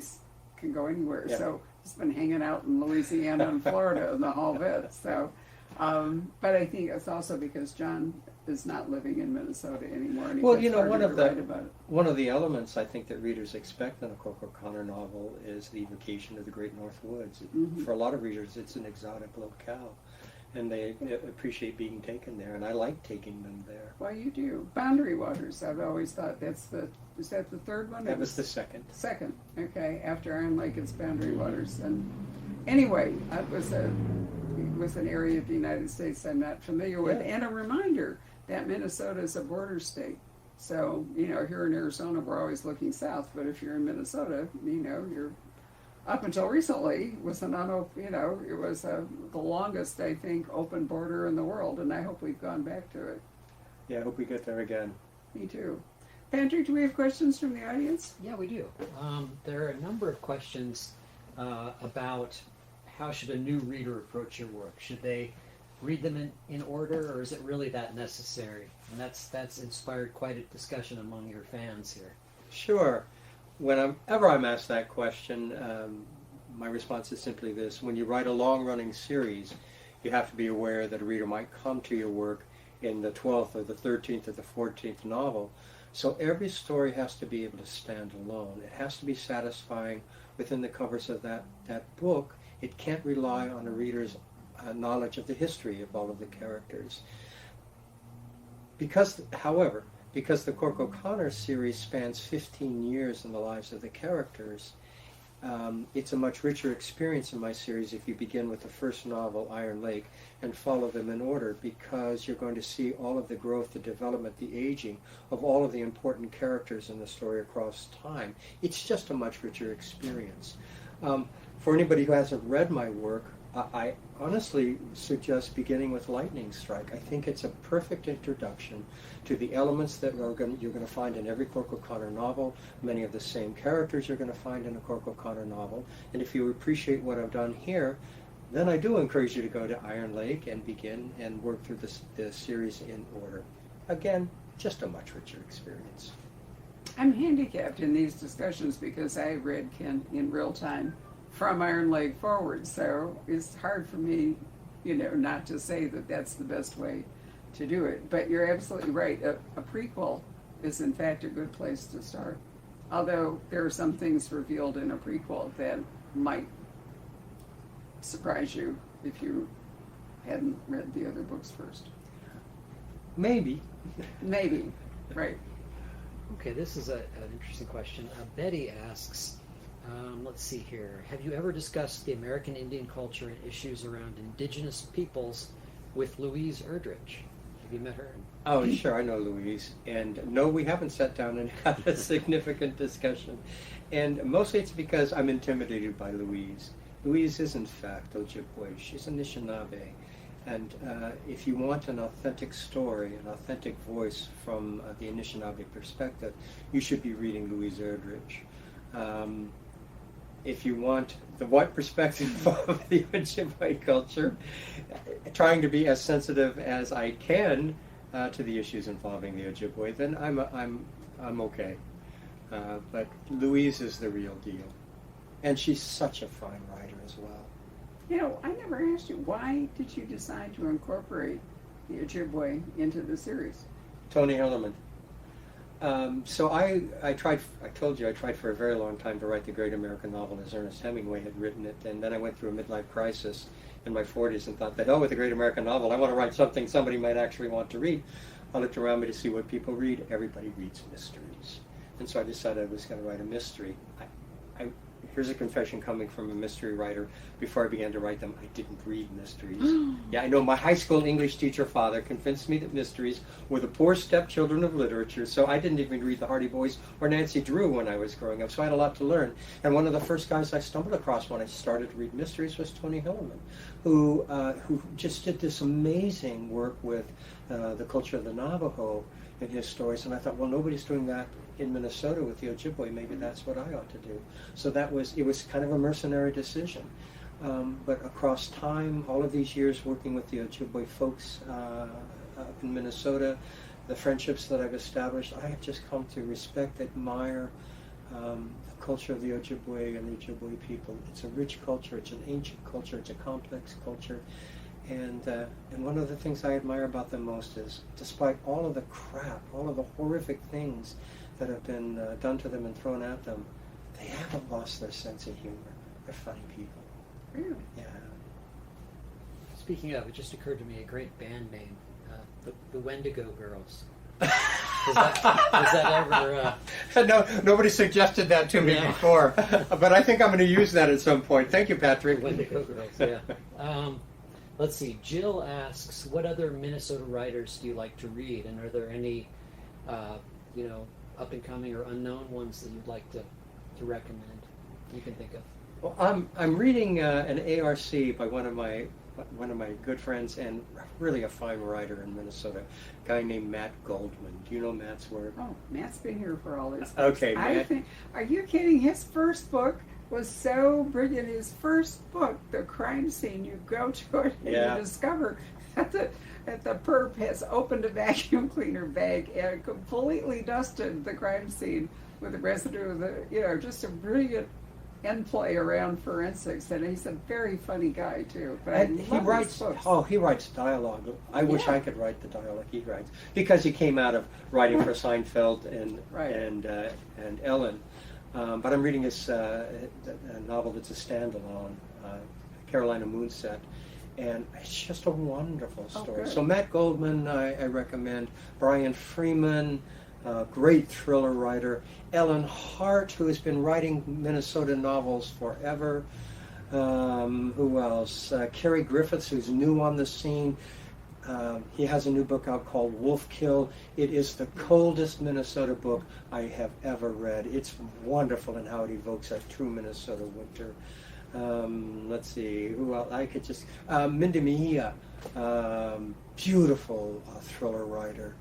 can go anywhere. Yeah. So he's been hanging out in Louisiana and Florida and the whole bit. So, but I think it's also because John is not living in Minnesota anymore. And Well, gets harder to write about it. one of the elements I think that readers expect in a Cork O'Connor novel is the evocation of the Great North Woods. For a lot of readers, it's an exotic locale, and they appreciate being taken there, and I like taking them there. Well, you do. Boundary Waters, I've always thought is that the third one? That was the second. Second, okay. After Iron Lake, it's Boundary Waters. And anyway, it was an area of the United States I'm not familiar with. Yeah. And a reminder that Minnesota is a border state. So, here in Arizona, we're always looking south. But if you're in Minnesota, you're up until recently was it was the longest, I think, open border in the world. And I hope we've gone back to it. Yeah, I hope we get there again. Me too. Patrick, do we have questions from the audience? Yeah, we do. There are a number of questions about how should a new reader approach your work. Should they read them in order, or is it really that necessary? And that's inspired quite a discussion among your fans here. Sure. Whenever I'm asked that question, my response is simply this. When you write a long-running series, you have to be aware that a reader might come to your work in the 12th or the 13th or the 14th novel. So every story has to be able to stand alone. It has to be satisfying within the covers of that book. It can't rely on a reader's knowledge of the history of all of the characters. However, because the Cork O'Connor series spans 15 years in the lives of the characters, it's a much richer experience in my series if you begin with the first novel, Iron Lake, and follow them in order, because you're going to see all of the growth, the development, the aging of all of the important characters in the story across time. It's just a much richer experience. For anybody who hasn't read my work, I honestly suggest beginning with Lightning Strike. I think it's a perfect introduction to the elements that you're going to find in every Cork O'Connor novel, many of the same characters you're going to find in a Cork O'Connor novel. And if you appreciate what I've done here, then I do encourage you to go to Iron Lake and begin and work through the series in order. Again, just a much richer experience. I'm handicapped in these discussions because I read Kent in real time from Iron Lake forward, so it's hard for me, not to say that that's the best way to do it. But you're absolutely right. A prequel is, in fact, a good place to start. Although there are some things revealed in a prequel that might surprise you if you hadn't read the other books first. Maybe. Maybe, right. Okay, this is an interesting question. Betty asks, let's see here. Have you ever discussed the American Indian culture and issues around indigenous peoples with Louise Erdrich? Have you met her? Oh, sure, I know Louise. And no, we haven't sat down and had a significant discussion. And mostly it's because I'm intimidated by Louise. Louise is, in fact, Ojibwe. She's a Anishinaabe. And if you want an authentic story, an authentic voice from the Anishinaabe perspective, you should be reading Louise Erdrich. If you want the white perspective of the Ojibwe culture, trying to be as sensitive as I can to the issues involving the Ojibwe, then I'm okay. But Louise is the real deal, and she's such a fine writer as well. You know, I never asked you, why did you decide to incorporate the Ojibwe into the series? Tony Hillerman. So I tried, I told you, I tried for a very long time to write the great American novel as Ernest Hemingway had written it, and then I went through a midlife crisis in my 40s and thought that, oh, with the great American novel, I want to write something somebody might actually want to read. I looked around me to see what people read. Everybody reads mysteries. And so I decided I was going to write a mystery. Here's a confession coming from a mystery writer. Before I began to write them, I didn't read mysteries. Yeah, I know my high school English teacher father convinced me that mysteries were the poor stepchildren of literature, so I didn't even read the Hardy Boys or Nancy Drew when I was growing up, so I had a lot to learn. And one of the first guys I stumbled across when I started to read mysteries was Tony Hillerman, who just did this amazing work with the culture of the Navajo in his stories, and I thought, well, nobody's doing that in Minnesota with the Ojibwe. Maybe that's what I ought to do. So it was kind of a mercenary decision. But across time, all of these years working with the Ojibwe folks up in Minnesota, the friendships that I've established, I have just come to respect, admire the culture of the Ojibwe and the Ojibwe people. It's a rich culture, it's an ancient culture, it's a complex culture. And one of the things I admire about them most is, despite all of the crap, all of the horrific things that have been done to them and thrown at them, they haven't lost their sense of humor. They're funny people. Really? Yeah. Speaking of, it just occurred to me a great band name, the Wendigo Girls. Was that ever? No, nobody suggested that to me before, but I think I'm going to use that at some point. Thank you, Patrick. Wendigo Girls, yeah. Let's see. Jill asks, what other Minnesota writers do you like to read, and are there any, up and coming or unknown ones that you'd like to recommend? You can think of. Well, I'm reading an ARC by one of my good friends and really a fine writer in Minnesota, a guy named Matt Goldman. Do you know Matt's work? Oh, Matt's been here for all his books. Okay, Matt. Are you kidding? His first book was so brilliant. His first book, The Crime Scene, you go to it and you discover that the perp has opened a vacuum cleaner bag and completely dusted the crime scene with the residue of the, just a brilliant end play around forensics, and he's a very funny guy too. But and he writes dialogue. I wish I could write the dialogue he writes, because he came out of writing for Seinfeld and Ellen. But I'm reading his a novel that's a standalone, Carolina Moonset, and it's just a wonderful story. So Matt Goldman, I recommend. Brian Freeman, great thriller writer. Ellen Hart, who has been writing Minnesota novels forever. Who else? Kerry Griffiths, who's new on the scene. He has a new book out called Wolf Kill. It is the coldest Minnesota book I have ever read. It's wonderful in how it evokes a true Minnesota winter. Let's see, who else? I could just... Mindy Mejia, beautiful thriller writer.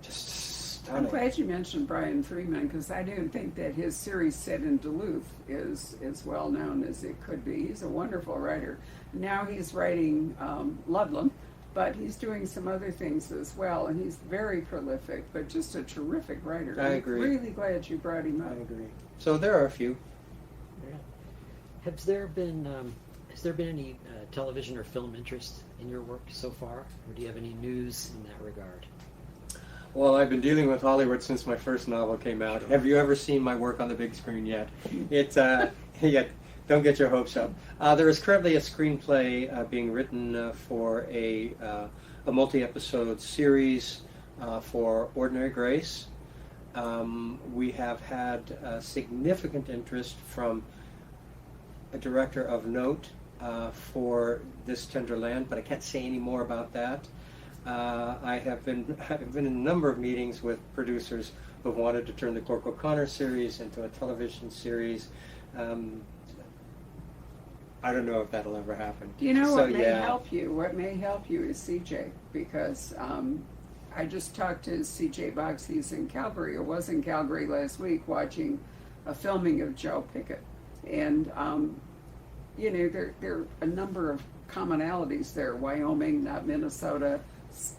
Just stunning. I'm glad you mentioned Brian Freeman, because I didn't think that his series set in Duluth is as well known as it could be. He's a wonderful writer. Now he's writing Ludlam, but he's doing some other things as well, and he's very prolific, but just a terrific writer. I agree. I'm really glad you brought him up. I agree. So there are a few. Yeah. Has there been any television or film interest in your work so far, or do you have any news in that regard? Well, I've been dealing with Hollywood since my first novel came out. Have you ever seen my work on the big screen yet? It's don't get your hopes up. There is currently a screenplay being written for a multi-episode series for Ordinary Grace. We have had significant interest from a director of note for This Tender Land, but I can't say any more about that. I've been in a number of meetings with producers who've wanted to turn the Cork O'Connor series into a television series. I don't know if that'll ever happen. Do you know So, what may yeah. help you? What may help you is CJ, because I just talked to CJ Boggs. He's in Calgary, or was in Calgary last week, watching a filming of Joe Pickett. And, you know, there are a number of commonalities there. Wyoming, not Minnesota,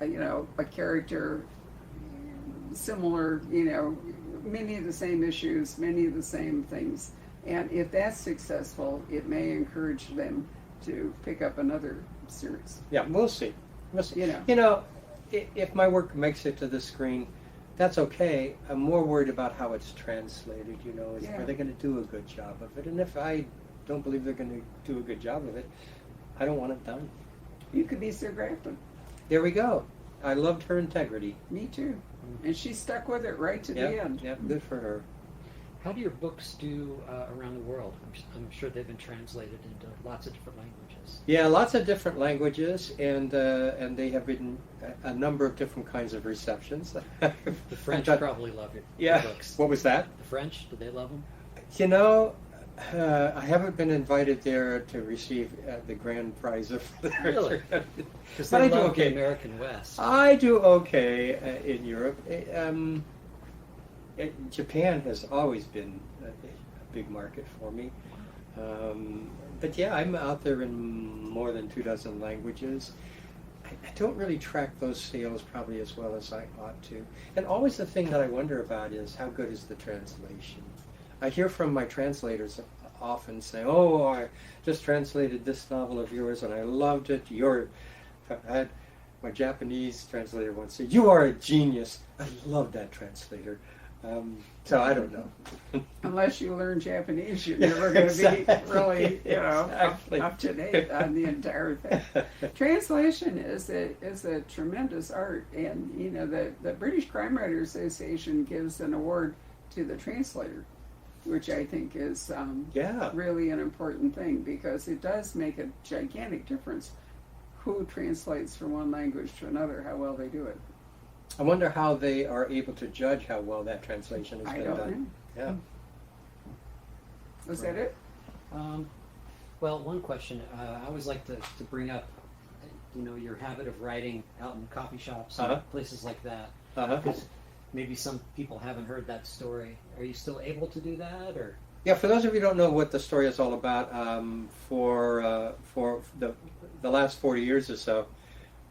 you know, a character similar, you know, many of the same issues, many of the same things. And if that's successful, it may encourage them to pick up another series. Yeah, we'll see. We'll see. You know. If my work makes it to the screen, that's okay. I'm more worried about how it's translated. Yeah. Are they going to do a good job of it? And if I don't believe they're going to do a good job of it, I don't want it done. You could be Sir Grafton. There we go. I loved her integrity. Me too. And she stuck with it right to the end. Yeah, good for her. How do your books do around the world? I'm sure they've been translated into lots of different languages. Yeah, lots of different languages, and they have been a number of different kinds of receptions. The French probably love your Yeah. books. What was that? The French, do they love them? You know, I haven't been invited there to receive the grand prize of Really? Because But they I do love okay. the American West. I do okay in Europe. Japan has always been a big market for me. But yeah, I'm out there in more than 24 languages. I don't really track those sales probably as well as I ought to. And always the thing that I wonder about is how good is the translation? I hear from my translators often saying, "Oh, I just translated this novel of yours and I loved it. I had my Japanese translator once say, 'You are a genius.' I love that translator." So I don't know. Unless you learn Japanese, you're Yeah, never going to exactly. be really, you know, Exactly. up to date on the entire thing. Translation is a tremendous art, and you know the British Crime Writers Association gives an award to the translator, which I think is Yeah. really an important thing, because it does make a gigantic difference who translates from one language to another, how well they do it. I wonder how they are able to judge how well that translation has I been don't done. know. Yeah. Was that it? Well, one question I always like to bring up, your habit of writing out in coffee shops and Uh-huh. places like that. Uh-huh. Because maybe some people haven't heard that story. Are you still able to do that, or? Yeah, for those of you who don't know what the story is all about, for the last 40 years or so,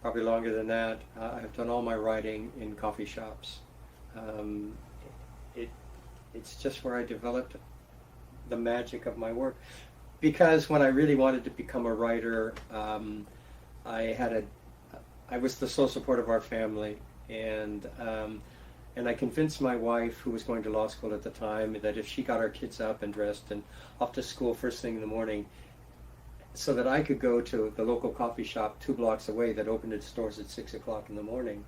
probably longer than that, I've done all my writing in coffee shops. It's just where I developed the magic of my work. Because when I really wanted to become a writer, I was the sole support of our family, and I convinced my wife, who was going to law school at the time, that if she got our kids up and dressed and off to school first thing in the morning, so that I could go to the local coffee shop 2 blocks away that opened its doors at 6 o'clock in the morning.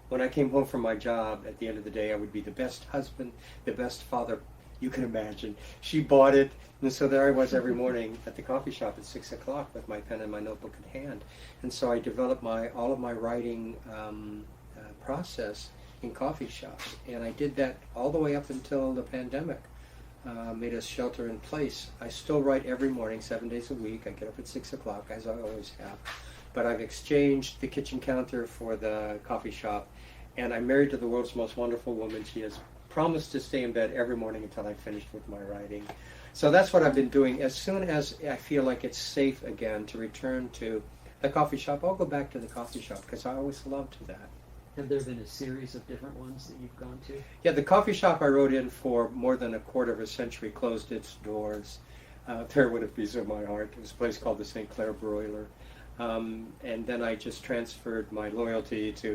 When I came home from my job, at the end of the day, I would be the best husband, the best father you can imagine. She bought it, and so there I was every morning at the coffee shop at 6 o'clock with my pen and my notebook in hand. And so I developed all of my writing process in coffee shops, and I did that all the way up until the pandemic. Made us shelter in place. I still write every morning, 7 days a week. I get up at 6 o'clock, as I always have. But I've exchanged the kitchen counter for the coffee shop, and I'm married to the world's most wonderful woman. She has promised to stay in bed every morning until I finished with my writing. So that's what I've been doing. As soon as I feel like it's safe again to return to the coffee shop, I'll go back to the coffee shop, because I always loved that. Have there been a series of different ones that you've gone to? Yeah, the coffee shop I wrote in for more than a quarter of a century closed its doors. There would have been my heart. It was a place called the St. Clair Broiler. And then I just transferred my loyalty to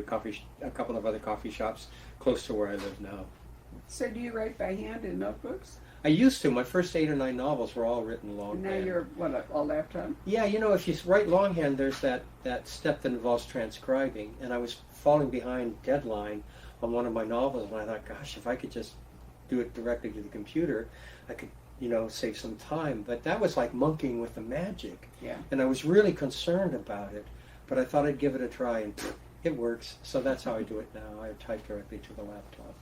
a couple of other coffee shops close to where I live now. So do you write by hand in notebooks? I used to. My first 8 or 9 novels were all written And longhand. now you're, a lifetime? Yeah, if you write longhand, there's that step that involves transcribing. And I was falling behind deadline on one of my novels, and I thought, gosh, if I could just do it directly to the computer, I could, save some time. But that was like monkeying with the magic. Yeah. And I was really concerned about it. But I thought I'd give it a try, and It works. So that's how I do it now. I type directly to the laptop.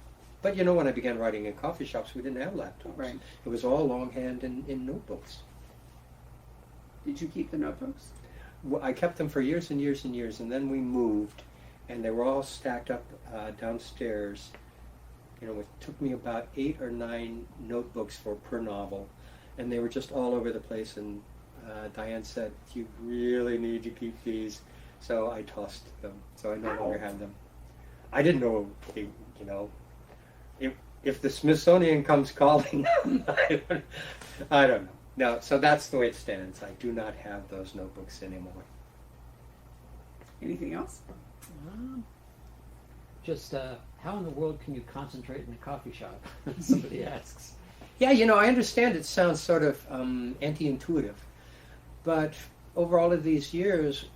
But you know, when I began writing in coffee shops, we didn't have laptops. Right. It was all longhand in notebooks. Did you keep the notebooks? Well, I kept them for years and years and years, and then we moved, and they were all stacked up downstairs. You know, it took me about 8 or 9 notebooks per novel, and they were just all over the place. And Diane said, "You really need to keep these," so I tossed them. So I no longer have them. I didn't know, you know, if the Smithsonian comes calling, I don't know. No, so that's the way it stands. I do not have those notebooks anymore. Anything else? Just how in the world can you concentrate in a coffee shop? Somebody asks. Yeah, you know, I understand it sounds sort of anti-intuitive, but over all of these years,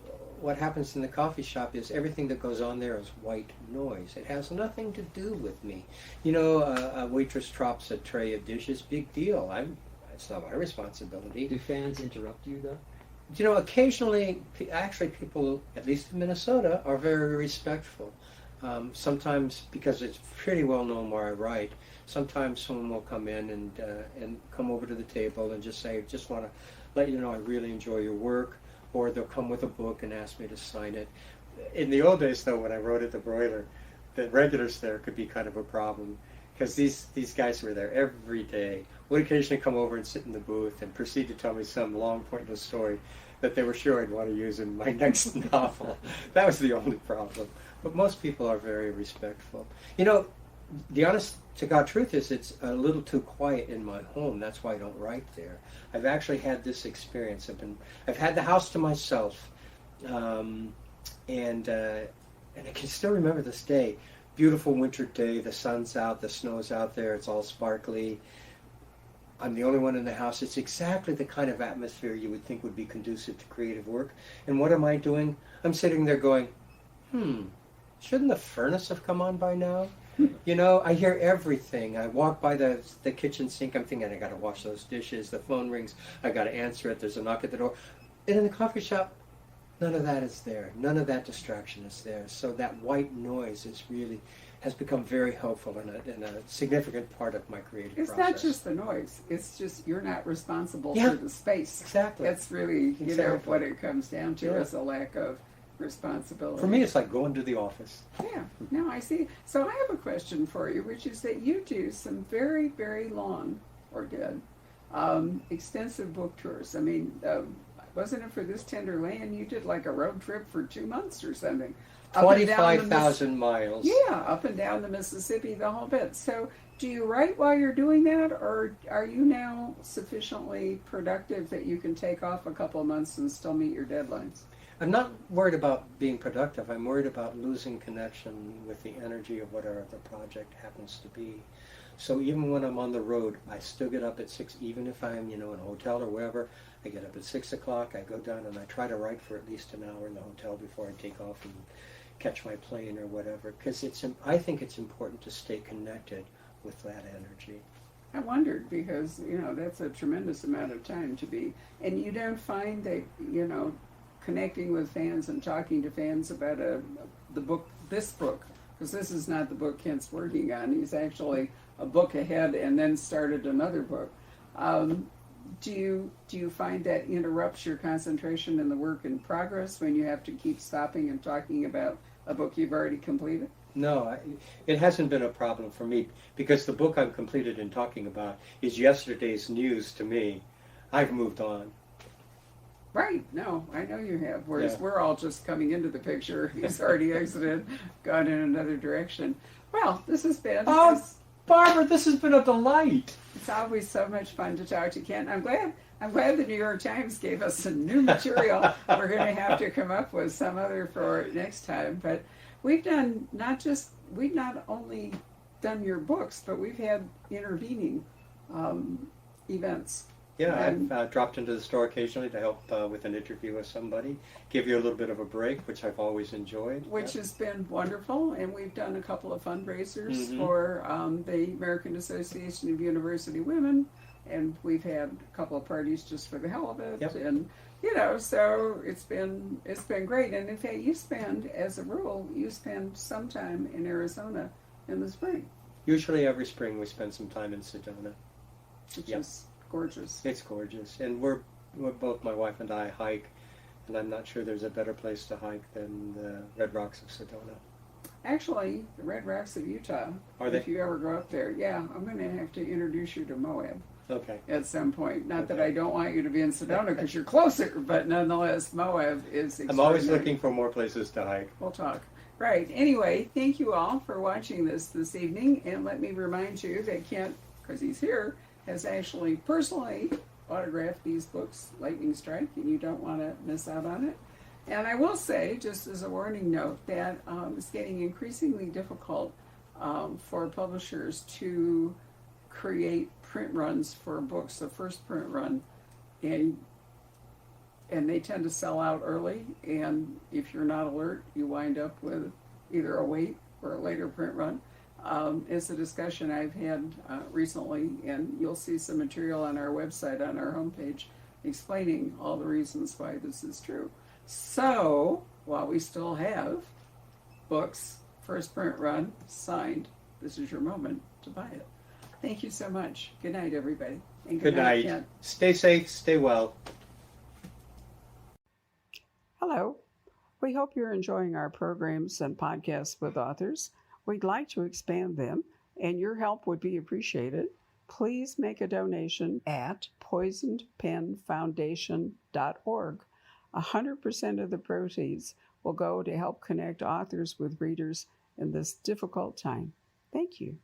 what happens in the coffee shop is everything that goes on there is white noise. It has nothing to do with me. You know, a waitress drops a tray of dishes, big deal. It's not my responsibility. Do fans interrupt you, though? You know, occasionally, actually people, at least in Minnesota, are very respectful. Sometimes, because it's pretty well known where I write, sometimes someone will come in and come over to the table and just say, "Just want to let you know I really enjoy your work," or they'll come with a book and ask me to sign it. In the old days, though, when I wrote at the Broiler, the regulars there could be kind of a problem, because these guys were there every day, would occasionally come over and sit in the booth and proceed to tell me some long, pointless story that they were sure I'd want to use in my next novel. That was the only problem. But most people are very respectful. You know, the honest to God truth is it's a little too quiet in my home. That's why I don't write there. I've actually had this experience. I've had the house to myself, and I can still remember this day. Beautiful winter day. The sun's out. The snow's out there. It's all sparkly. I'm the only one in the house. It's exactly the kind of atmosphere you would think would be conducive to creative work. And what am I doing? I'm sitting there going, shouldn't the furnace have come on by now? You know, I hear everything. I walk by the kitchen sink. I'm thinking, I got to wash those dishes. The phone rings. I got to answer it. There's a knock at the door. And in the coffee shop, none of that is there. None of that distraction is there. So that white noise has become very helpful and a significant part of my creative process. It's not just the noise. It's just you're not responsible Yeah, for the space. exactly. That's really, you know, Exactly. what it comes down to Yeah. is a lack of responsibility. For me, it's like going to the office. Yeah, no, I see. So I have a question for you, which is that you do some very, very long, or did, extensive book tours. I mean, wasn't it for This Tender Land? You did like a road trip for 2 months or something. Up and down the 25,000 miles. Yeah, up and down the Mississippi, the whole bit. So do you write while you're doing that, or are you now sufficiently productive that you can take off a couple of months and still meet your deadlines? I'm not worried about being productive. I'm worried about losing connection with the energy of whatever the project happens to be. So even when I'm on the road, I still get up at 6, even if I'm, you know, in a hotel or wherever. I get up at 6 o'clock, I go down and I try to write for at least an hour in the hotel before I take off and catch my plane or whatever. Because I think it's important to stay connected with that energy. I wondered because, you know, that's a tremendous amount of time to be, and you don't find that, you know, connecting with fans and talking to fans about this book, because this is not the book Kent's working on. He's actually a book ahead and then started another book. Do you find that interrupts your concentration in the work in progress when you have to keep stopping and talking about a book you've already completed? No, it hasn't been a problem for me because the book I've completed and talking about is yesterday's news to me. I've moved on. Right, no, I know you have, whereas Yeah. we're all just coming into the picture. He's already exited, gone in another direction. Well, this has been, Barbara, this has been a delight. it's always so much fun to talk to Kent. I'm glad the New York Times gave us some new material. We're going to have to come up with some other for next time, but we've not only done your books, but we've had intervening events. Yeah, I've dropped into the store occasionally to help with an interview with somebody, give you a little bit of a break, which I've always enjoyed. Which has been wonderful, and we've done a couple of fundraisers Mhm. for the American Association of University Women and we've had a couple of parties just for the hell of it, Yep. and so it's been great. And in fact, as a rule, you spend some time in Arizona in the spring, Usually every spring we spend some time in Sedona. which Yep. is gorgeous. It's gorgeous, and we're both, my wife and I, hike, and I'm not sure there's a better place to hike than the Red Rocks of Sedona. Actually, the Red Rocks of Utah. Are they? If you ever go up there, yeah, I'm going to have to introduce you to Moab Okay. at some point. Not that Okay. I don't want you to be in Sedona because you're closer, but nonetheless, Moab is extraordinary. I'm always looking for more places to hike. We'll talk. Right. Anyway, thank you all for watching this evening, and let me remind you that Kent, because he's here, has actually personally autographed these books, Lightning Strike, and you don't want to miss out on it. And I will say, just as a warning note, that it's getting increasingly difficult for publishers to create print runs for books, the first print run, and they tend to sell out early, and if you're not alert, you wind up with either a wait or a later print run. It's a discussion I've had recently, and you'll see some material on our website, on our homepage, explaining all the reasons why this is true. So, while we still have books, first print run, signed, this is your moment to buy it. Thank you so much. Good night, everybody. And Good night. Kent. Stay safe, stay well. Hello. We hope you're enjoying our programs and podcasts with authors. We'd like to expand them, and your help would be appreciated. Please make a donation at poisonedpenfoundation.org. 100% of the proceeds will go to help connect authors with readers in this difficult time. Thank you.